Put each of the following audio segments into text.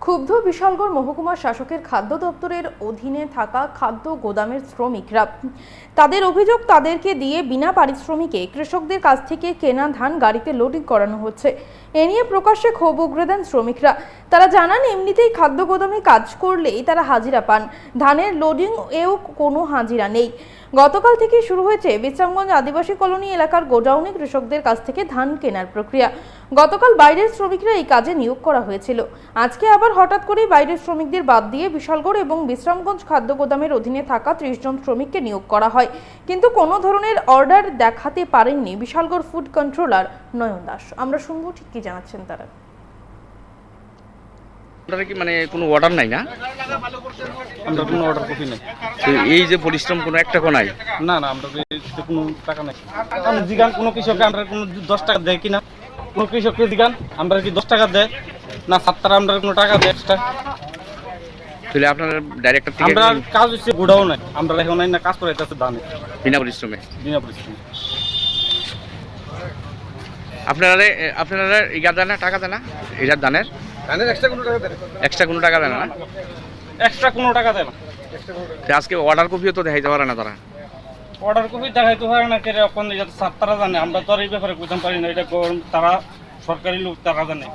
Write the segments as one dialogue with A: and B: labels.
A: ক্ষুব্ধ বিশালগড় মহকুমা শাসকের খাদ্য দপ্তরের অধীনে থাকা খাদ্য গোদামের শ্রমিকরা। তাদের অভিযোগ, তাদেরকে দিয়ে বিনা পারিশ্রমিকে কৃষকদের কাছ থেকে কেনা ধান গাড়িতে লোডিং করানো হচ্ছে। এ নিয়ে প্রকাশ্যে ক্ষোভ উগরে দেন শ্রমিকরা। তারা জানান, এমনিতেই খাদ্য গোদামে কাজ করলেই তারা হাজিরা পান, ধানের লোডিং এও কোনো হাজিরা নেই। গতকাল থেকে শুরু হয়েছে বিশ্রামগঞ্জ আদিবাসী কলোনি এলাকার গোডাউনে কৃষকদের কাছ থেকে ধান কেনার প্রক্রিয়া। গতকাল বাইরের শ্রমিকরা এই কাজে নিয়োগ করা হয়েছিল। আজকে আবার হঠাৎ করে বাইরের শ্রমিকদের বাদ দিয়ে বিশালগড় এবং বিশ্রামগঞ্জ খাদ্য গোদামের অধীনে থাকা 30 জন শ্রমিককে নিয়োগ করা হয়, কিন্তু কোনো ধরনের অর্ডার দেখাতে পারেননি বিশালগড় ফুড কন্ট্রোলার নয়ন দাস। আমরা শুনবো ঠিক কি জানাচ্ছেন তারা।
B: কি মানে কোনো অর্ডার নাই? না,
C: আমরা কোনো অর্ডার কপি নাই।
B: তো এই যে পরিশ্রম কোনো একটা নাই?
C: না না, আমরা কোনো টাকা নাই। কারণ জিগান কোনো কৃষককে আমরা কোনো 10 টাকা দেয় কিনা, কোনো কৃষককে জিগান আমরা কি 10 টাকা দেয় না 7 টাকা, আমরা কোনো টাকা দেয় এক্সট্রা।
B: তাহলে আপনারা ডাইরেক্টর থেকে
C: আমরা কাজ হচ্ছে গোডাও নাই, আমরা এখন নাই না কাজ করে যাচ্ছে ধানে
B: বিনা পরিশ্রমে।
C: বিনা পরিশ্রমে।
B: আপনারা ইগা দেন না, টাকা দেন না? এটার ধানের
C: এক্সট্রা কোনো টাকা দেয় না।
B: এক্সট্রা কোনো টাকা দেন না?
C: এক্সট্রা কোনো টাকা দেয় না।
B: আজকে অর্ডার কপিও তো দেখাইতে পারে না তারা।
C: অর্ডার কপি দেখাইতে পারে না কে এখন, যাতে 7 টাকা জানে, আমরা তো আর এই ব্যাপারে বুঝতে পারি না। এটা তারা সরকারি লোক, তারা জানে।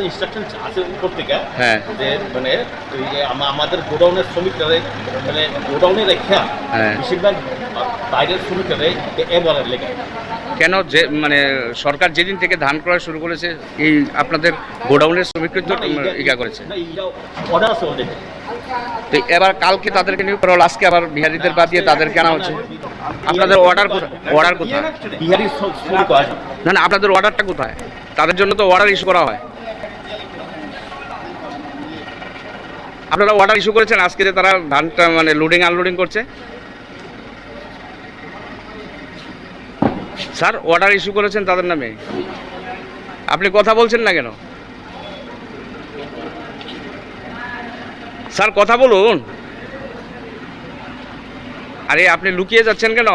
D: ইনস্ট্রাকশন আছে উপর থেকে,
B: হ্যাঁ,
D: যে মানে ওই যে আমাদের গোডাউনের শ্রমিকরা মানে গোডাউনে রেখা বেশিরভাগ বাইরের শ্রমিকরা এবারের লেগে।
B: কেন যে মানে সরকার যেদিন থেকে ধান ক্রয় শুরু করেছে এই আপনাদের গোডাউনের শ্রমিকদের তো ইগা করেছে।
D: অর্ডার আছে অলরেডি।
B: তো এবার কালকে তাদেরকে নিয়োগ করা হলো, আজকে আবার বিহারিদের বাদ দিয়ে তাদেরকে আনা হচ্ছে। আপনাদের অর্ডার কোথায়?
D: বিহারি শ্রমিক আছে
B: না না, আপনাদের অর্ডারটা কোথায়? তাদের জন্য তো অর্ডার ইস্যু করা হয়। আপনারা অর্ডার ইস্যু করেছেন, আজকে যে তারা ধানটা মানে লোডিং আনলোডিং করছে। স্যার, অর্ডার ইস্যু করেছেন তাদের নামে, আপনি কথা বলছেন না কেন? স্যার কথা বলুন। আরে আপনি লুকিয়ে যাচ্ছেন কেন?